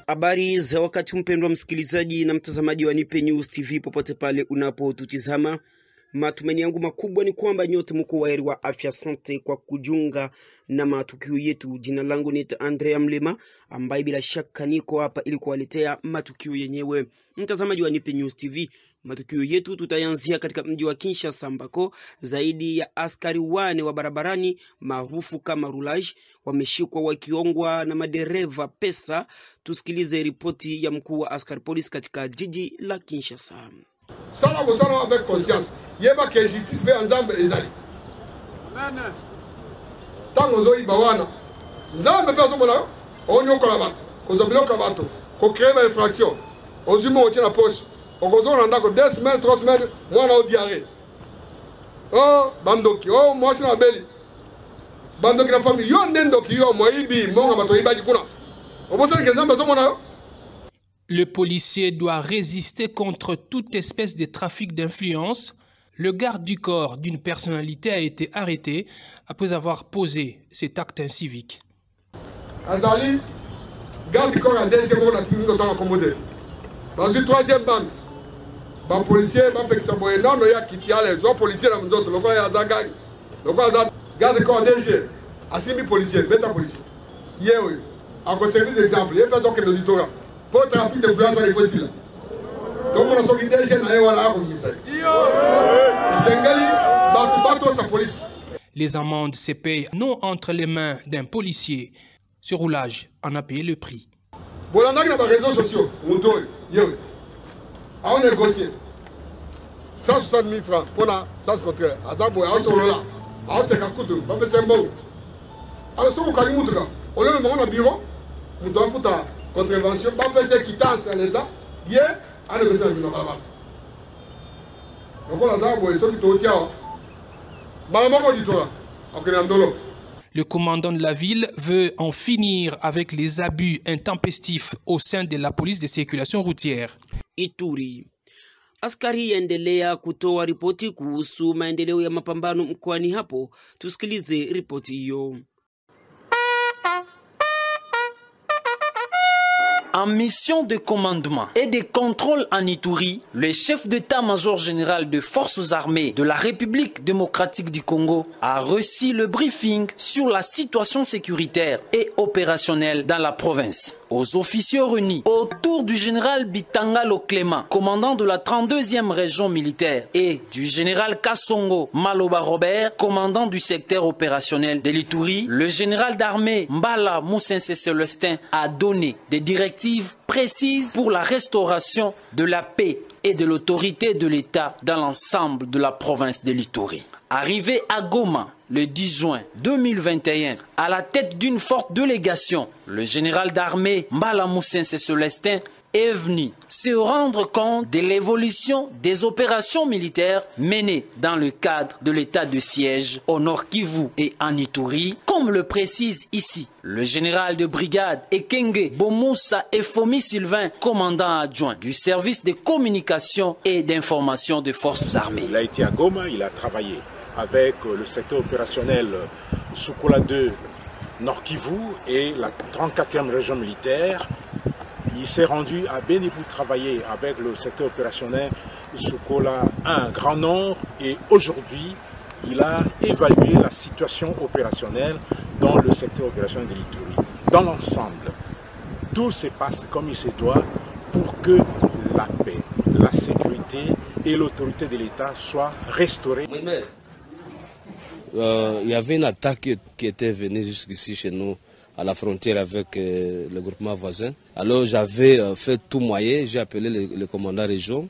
Habari za wakati mpendwa msikilizaji na mtazamaji wa Nipe News TV popote pale unapotutizama. Matumaini yangu makubwa ni kwamba nyote mko waheri wa afya. Asante kwa kujiunga na matukio yetu. Jina langu ni Andrea Mlema ambaye bila shaka niko hapa ili kuwaletea matukio yenyewe. Mtazamaji wa Nipe News TV, matukio yetu tutayanzia katika mji wa Kinshasa ambako zaidi ya askari wane wa barabarani maarufu kama roulage wameshikwa wakiongwa na madereva pesa. Tusikilize ripoti ya mkuu wa askari polisi katika jiji la Kinshasa. Sala bosana avec conscience. Yeba que justice be ensemble ezali. Tango zo ibawana. Nzambe peso mona onyo kola bato. Kozobilo kola bato. Ko créer une infraction. Ozimo otie na poche. Okozo na ndako 2 semaines, 3 semaines, mwana o diarrhée. Oh, bandoki, oh moi c'est na beli. Bandoki na famille yo ndendoki yo moibi, monga bato ibaji kuna. Obosana ke nzambe zo mona yo. Le policier doit résister contre toute espèce de trafic d'influence. Le garde du corps d'une personnalité a été arrêté après avoir posé cet acte incivique. Azali, garde du corps a déjà bon atteint le temps accommodé. Dans une troisième bande, les policiers, les policiers, non, il y a qui les autres policiers dans les autres. Le corps a gang, le corps a garde du corps a déjà. Assis les policiers, bêta policiers. Hier, à cause de l'exemple, il y a personne qui est l'auditoire. Pour trafic d'influence, il faut cela. Donc, on a sorti des jeunes à Ewana à Komissaire. Les amendes se payent non entre les mains d'un policier. Ce roulage en a payé le prix. On a des réseaux sociaux. On a négocié 160 000 francs pour la sens contraire. On a un bureau. On doit faire contravention, pas faire quittance à l'État, hier, à la maison de Nababa. Donc on a ça, on Le commandant de la ville veut en finir avec les abus intempestifs au sein de la police de circulation routière. Ituri. Askari yaendelea kutoa ripoti kuhusu maendeleo ya mapambano mkoani hapo. Tusikilize ripoti hiyo. En mission de commandement et de contrôle en Ituri, le chef d'état-major général des forces armées de la République démocratique du Congo a reçu le briefing sur la situation sécuritaire et opérationnelle dans la province. Aux officiers réunis autour du général Bitangalo Clément, commandant de la 32e région militaire, et du général Kassongo Maloba Robert, commandant du secteur opérationnel de l'Ituri, le général d'armée Mbala Moussense Célestin a donné des directives précises pour la restauration de la paix et de l'autorité de l'État dans l'ensemble de la province de l'Ituri. Arrivé à Goma le 10 juin 2021, à la tête d'une forte délégation, le général d'armée Mbala Moussense Célestin est venu se rendre compte de l'évolution des opérations militaires menées dans le cadre de l'état de siège au Nord Kivu et en Ituri, comme le précise ici le général de brigade Ekenge Bomoussa Efomi Sylvain, commandant adjoint du service de communication et d'information des forces armées. Il a été à Goma, il a travaillé avec le secteur opérationnel Soukola 2 Nord Kivu et la 34e région militaire. Il s'est rendu à Beni pour travailler avec le secteur opérationnel Soukola 1 Grand Nord et aujourd'hui il a évalué la situation opérationnelle dans le secteur opérationnel de l'Ituri. Dans l'ensemble, tout se passe comme il se doit pour que la paix, la sécurité et l'autorité de l'État soient restaurées. Il y avait une attaque qui était venue jusqu'ici chez nous, à la frontière avec le groupement voisin. Alors j'avais fait tout moyen, j'ai appelé le commandant région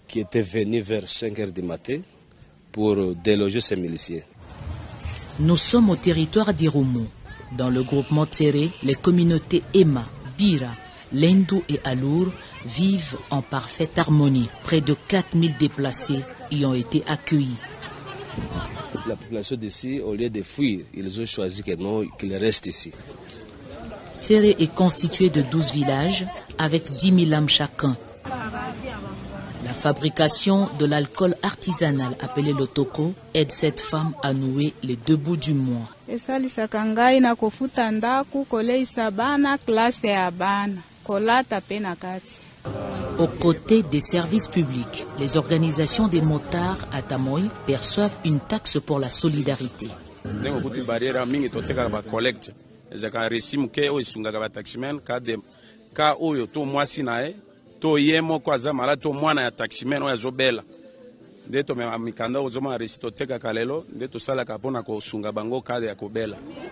qui était venu vers 5 h du matin pour déloger ces miliciens. Nous sommes au territoire d'Irumu. Dans le groupement Tséré, les communautés Ema, Bira, Lendu et Alour vivent en parfaite harmonie. Près de 4000 déplacés y ont été accueillis. La population d'ici, au lieu de fuir, ils ont choisi que non, qu'ils restent ici. Tséré est constitué de 12 villages avec 10 000 âmes chacun. La fabrication de l'alcool artisanal appelé le toko aide cette femme à nouer les deux bouts du mois. Aux côtés des services publics, les organisations des motards à Tamoy perçoivent une taxe pour la solidarité.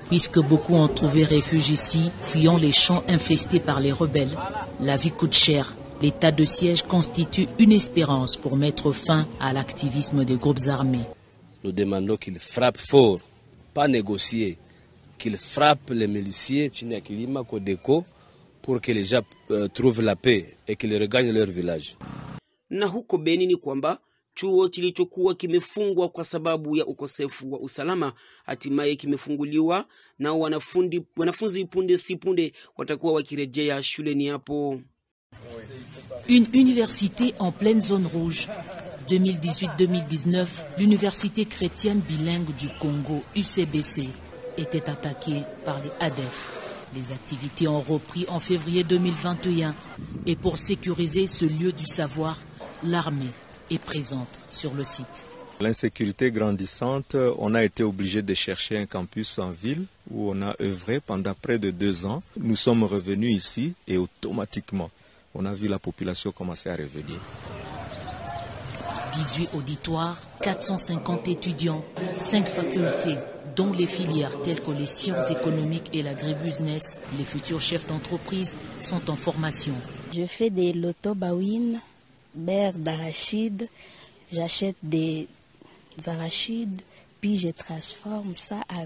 Puisque beaucoup ont trouvé refuge ici, fuyant les champs infestés par les rebelles, la vie coûte cher. L'état de siège constitue une espérance pour mettre fin à l'activisme des groupes armés. Nous demandons qu'ils frappent fort, pas négocier, qu'ils frappent les miliciens Tchinyakilima, Kodeko, pour que les gens trouvent la paix et qu'ils regagnent leur village. Na huko Beni ni kwamba chuo kilichokuwa kimefungwa kwa sababu ya ukosefu wa usalama hatimaye kimefunguliwa na wanafunzi punde si punde watakuwa wakirejea shuleni hapo. Une université en pleine zone rouge. 2018-2019, l'université chrétienne bilingue du Congo, UCBC, était attaquée par les ADF. Les activités ont repris en février 2021 et pour sécuriser ce lieu du savoir, l'armée est présente sur le site. L'insécurité grandissante, on a été obligé de chercher un campus en ville où on a œuvré pendant près de 2 ans. Nous sommes revenus ici et automatiquement, on a vu la population commencer à revenir. 18 auditoires, 450 étudiants, 5 facultés, dont les filières telles que les sciences économiques et l'agribusiness. Les futurs chefs d'entreprise sont en formation. Je fais des loto-bawines, beurre d'arachide, j'achète des arachides, puis je transforme ça à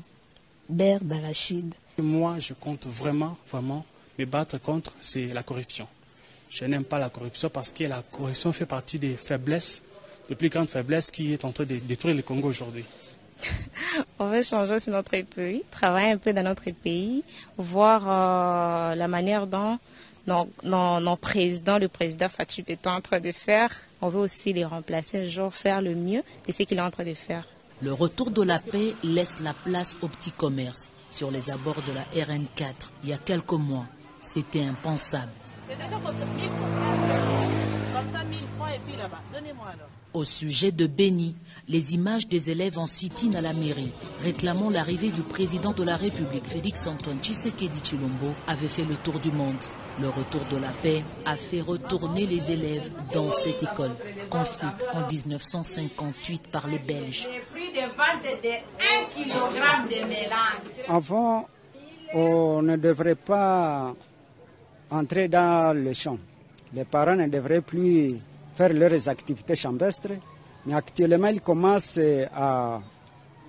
beurre d'arachide. Moi, je compte vraiment me battre contre la corruption. Je n'aime pas la corruption parce que la corruption fait partie des faiblesses, des plus grandes faiblesses qui est en train de détruire le Congo aujourd'hui. On veut changer aussi notre pays, travailler un peu dans notre pays, voir la manière dont nos présidents, le président Fatou est en train de faire. On veut aussi les remplacer un jour, faire le mieux de ce qu'il est en train de faire. Le retour de la paix laisse la place au petit commerce. Sur les abords de la RN4, il y a quelques mois, c'était impensable. Au sujet de Beni, les images des élèves en sit-in à la mairie, réclamant l'arrivée du président de la République, Félix-Antoine Tshisekedi Tshilombo, avait fait le tour du monde. Le retour de la paix a fait retourner les élèves dans cette école, construite en 1958 par les Belges. Avant, on ne devrait pas entrer dans le champ. Les parents ne devraient plus faire leurs activités champestres, mais actuellement ils commencent à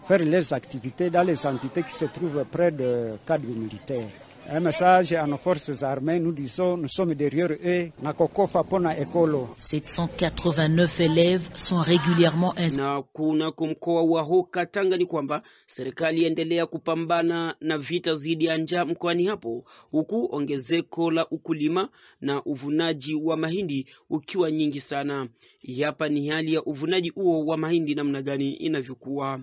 faire leurs activités dans les entités qui se trouvent près de cadres militaires. Un message à nos forces armées, nous disons, nous sommes derrière eux. 789 élèves sont régulièrement inscrits. Na kunako mkoa wa Haut-Katanga ni kwamba serikali endelea kupambana na vita dhidi ya njaa mkoani hapo, huku ongezeko la ukulima na uvunaji wa mahindi ukiwa nyingi sana. Hapa ni hali ya uvunaji huo wa mahindi namna gani inavyokuwa.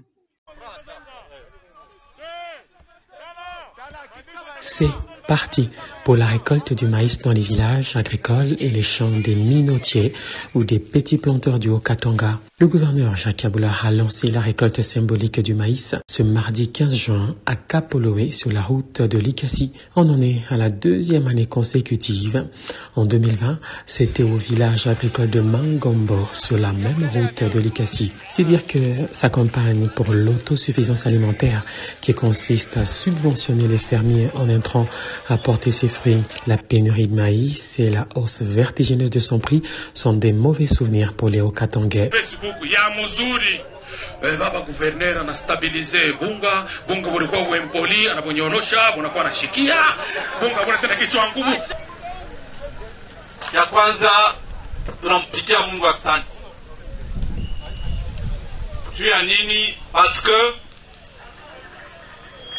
C'est parti pour la récolte du maïs dans les villages agricoles et les champs des minotiers ou des petits planteurs du Haut-Katanga. Le gouverneur Jacques Kaboula a lancé la récolte symbolique du maïs ce mardi 15 juin à Kapoloé sur la route de Likasi. On en est à la 2e année consécutive. En 2020, c'était au village agricole de Mangombo sur la même route de Likasi. C'est dire que sa campagne pour l'autosuffisance alimentaire qui consiste à subventionner les fermiers en intrants à porter ses fruits. La pénurie de maïs et la hausse vertigineuse de son prix sont des mauvais souvenirs pour les Haut-Katangais. Ya mzuri baba gouverneur anastabilize bunga bulikuwa wempoli anaponyonyosha unakuwa anashikia bunga bwana tena kichwa nguvu. Ya kwanza tunampigia Mungu asante. Tu ya nini? Parce que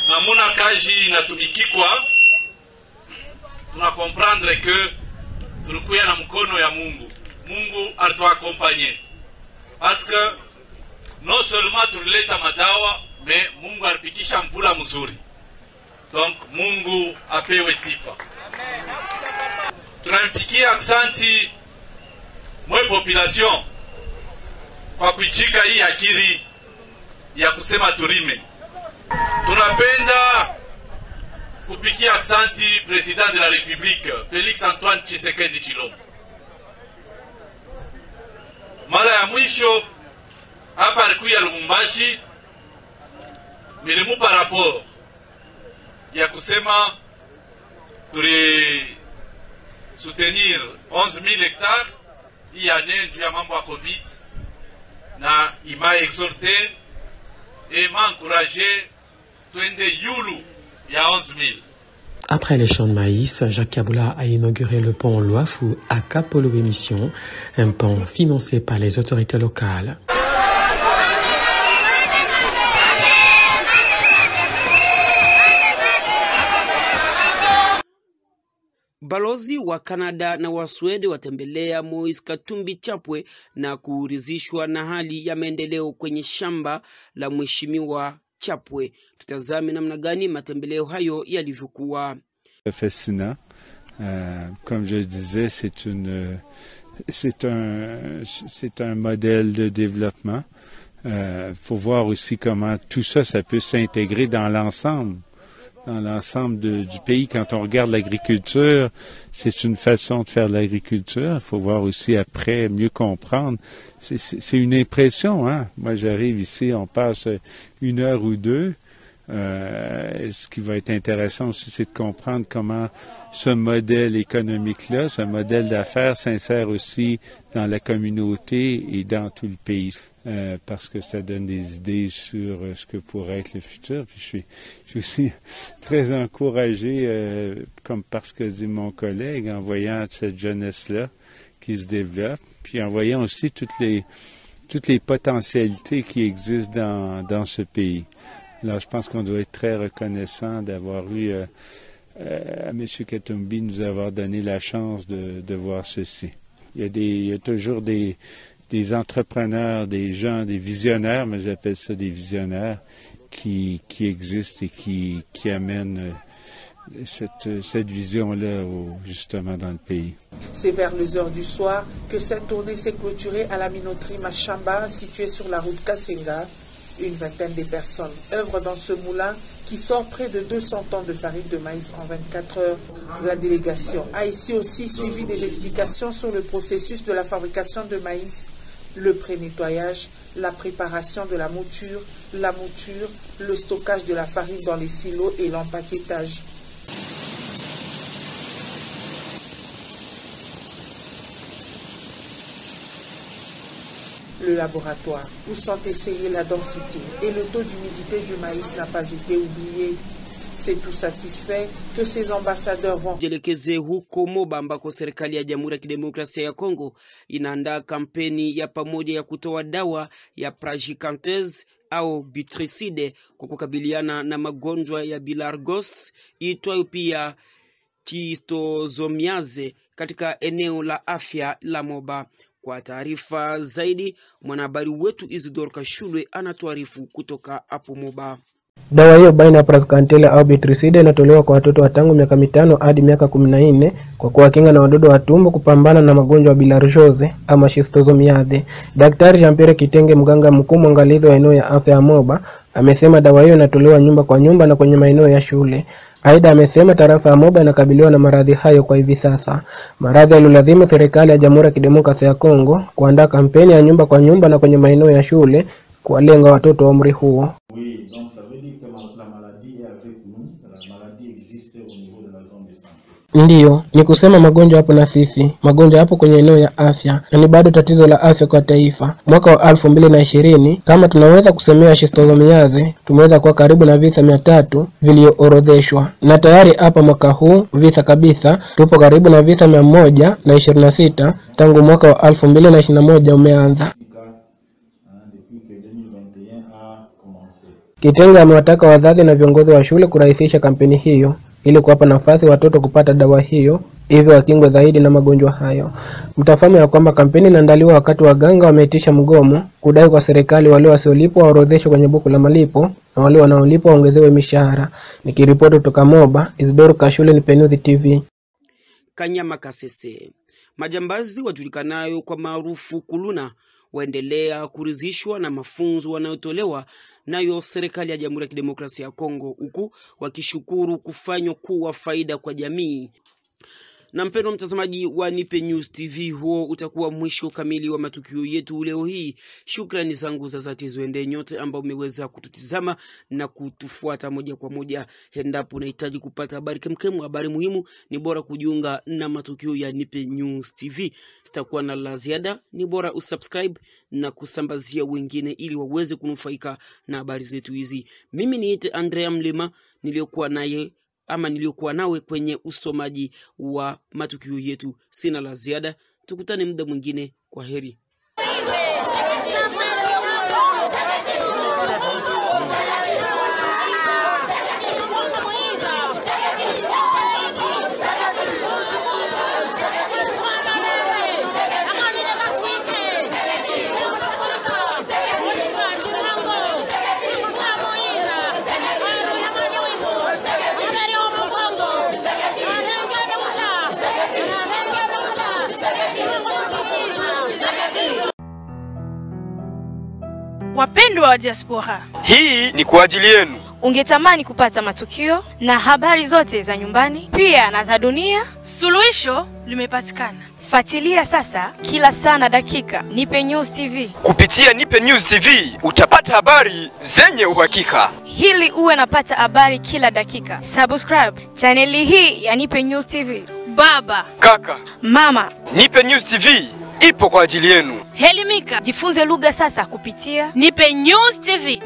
namuna kaji inatumikikwa tuna comprendre que tulikuwa na mkono ya Mungu. Mungu atuakompanye. Parce que non seulement tulileta madawa, mais Mungu alipitisha mvula mzuri. Donc Mungu apewe sifa. tunampikia aksanti mwe population kwa kuichika hii akili ya kusema turime. Tunapenda kupikia aksanti President de la République Félix Antoine Tshisekedi Tshilombo. Mara ya mwisho hapa alikuja Lubumbashi, nilimupa rapport ya kusema tuli soutenir 11,000 hectares hii année juu ya mambo ya Covid, na il m'a exhorté et m'a encouragé twende yulu ya 11,000. Après les champs de maïs, Jacques Kaboula a inauguré le pont Loafou à Kapolo-Émission, un pont financé par les autorités locales. Balozi wa Canada na wa Sweden watembelea Moise Katumbi Chapwe na kuridhishwa na hali ya maendeleo kwenye shamba la Mheshimiwa Chapwe. Tutazame namna gani matembeleo hayo yalivyokuwa. Fascinant. Comme je disais, c'est un modèle de développement. Faut voir aussi comment tout ça peut s'intégrer dans l'ensemble du pays. Quand on regarde l'agriculture, c'est une façon de faire de l'agriculture. Il faut voir aussi après, mieux comprendre. C'est une impression, hein. Moi, j'arrive ici, on passe 1 heure ou 2. Ce qui va être intéressant aussi, c'est de comprendre comment ce modèle économique-là, ce modèle d'affaires s'insère aussi dans la communauté et dans tout le pays. Parce que ça donne des idées sur ce que pourrait être le futur. Puis je suis aussi très encouragé, comme parce que dit mon collègue, en voyant cette jeunesse-là qui se développe, puis en voyant aussi toutes les potentialités qui existent dans ce pays. Alors je pense qu'on doit être très reconnaissant d'avoir eu à M. Katumbi nous avoir donné la chance de voir ceci. Il y a toujours des entrepreneurs, des gens, des visionnaires, mais j'appelle ça des visionnaires, qui existent et qui amènent cette vision-là justement dans le pays. C'est vers les heures du soir que cette tournée s'est clôturée à la minoterie Machamba, située sur la route Kassenga. Une vingtaine de personnes œuvrent dans ce moulin qui sort près de 200 tonnes de farine de maïs en 24 heures. La délégation a ici aussi suivi des explications sur le processus de la fabrication de maïs, le pré-nettoyage, la préparation de la mouture, le stockage de la farine dans les silos et l'empaquetage. Le laboratoire où sont essayés la densité et le taux d'humidité du maïs n'a pas été oublié. C'est tout satisfait que ces ambassadeurs vont jelekeze huko Moba ambako serikali ya Jamhuri ya Kidemokrasia ya Kongo inaandaa kampeni ya pamoja ya kutoa dawa ya Praziquantel au Bitricide kwa kukabiliana na magonjwa ya Bilharziose itwayo pia Schistosomiase katika eneo la afya la Moba. Kwa taarifa zaidi, mwanahabari wetu Isidore Kashulwe anatuarifu kutoka hapo Moba. Dawa hiyo baina ya Praziquantel au Bitricide inatolewa kwa watoto wa tangu miaka 5 hadi miaka 14 kwa kuwakinga na wadudu wa tumbo kupambana na magonjwa ya Bilharziose ama Schistosomiase. Daktari Jean-Pierre Kitenge, mganga mkuu mwangalizi wa eneo ya afya ya Moba, amesema dawa hiyo inatolewa nyumba kwa nyumba na kwenye maeneo ya shule. Aidha amesema tarafa ya Moba inakabiliwa na maradhi hayo kwa hivi sasa. Maradhi yaliyolazimu serikali ya Jamhuri ya Kidemokrasia ya Kongo kuandaa kampeni ya nyumba kwa nyumba na kwenye maeneo ya shule kuwalenga watoto wa umri huo. Ndiyo, ni kusema magonjwa hapo na sisi. Magonjwa hapo kwenye eneo ya afya na ni bado tatizo la afya kwa taifa. Mwaka wa 2020 kama tunaweza kusemea Schistosomiase, tumeweza kuwa karibu na visa 300 viliorodheshwa. Na tayari hapa mwaka huu visa kabisa tupo karibu na visa 126 tangu mwaka wa 2021 umeanza. Kitenge amewataka wazazi na viongozi wa shule kurahisisha kampeni hiyo ili kuwapa nafasi watoto kupata dawa hiyo hivyo wakingwe zaidi na magonjwa hayo. Mtafahamu ya kwamba kampeni inaandaliwa wakati waganga wameitisha mgomo kudai kwa serikali wale wasiolipwa waorodheshwe kwenye buku la malipo na wale wanaolipwa waongezewe mishahara. Nikiripoti kutoka Moba, Isidore Kashule, Nipe News TV. Kanyama Kasese. Majambazi wajulikanayo kwa maarufu kuluna waendelea kuridhishwa na mafunzo wanayotolewa nayo serikali ya Jamhuri ya Kidemokrasia ya Kongo, huku wakishukuru kufanywa kuwa faida kwa jamii. Na mpendwa mtazamaji wa Nipe News TV, huo utakuwa mwisho kamili wa matukio yetu leo hii. Shukrani zangu za dhati ziende nyote ambao umeweza kututizama na kutufuata moja kwa moja. Endapo unahitaji kupata habari kemkemu, habari muhimu, ni bora kujiunga na matukio ya Nipe News TV. Sitakuwa na la ziada, ni bora usubscribe na kusambazia wengine ili waweze kunufaika na habari zetu hizi. Mimi niite Andrea Mlima, niliokuwa nawe kwenye usomaji wa matukio yetu. Sina la ziada, tukutane muda mwingine. Kwa heri. Wapendwa wa diaspora, hii ni kwa ajili yenu. Ungetamani kupata matukio na habari zote za nyumbani pia na za dunia? Suluhisho limepatikana. Fuatilia sasa kila saa na dakika Nipe News TV. Kupitia Nipe News TV utapata habari zenye uhakika. Hili uwe napata habari kila dakika, subscribe chaneli hii ya Nipe News TV. Baba, kaka, mama, Nipe News TV ipo kwa ajili yenu. Elimika, jifunze lugha sasa kupitia Nipe News TV.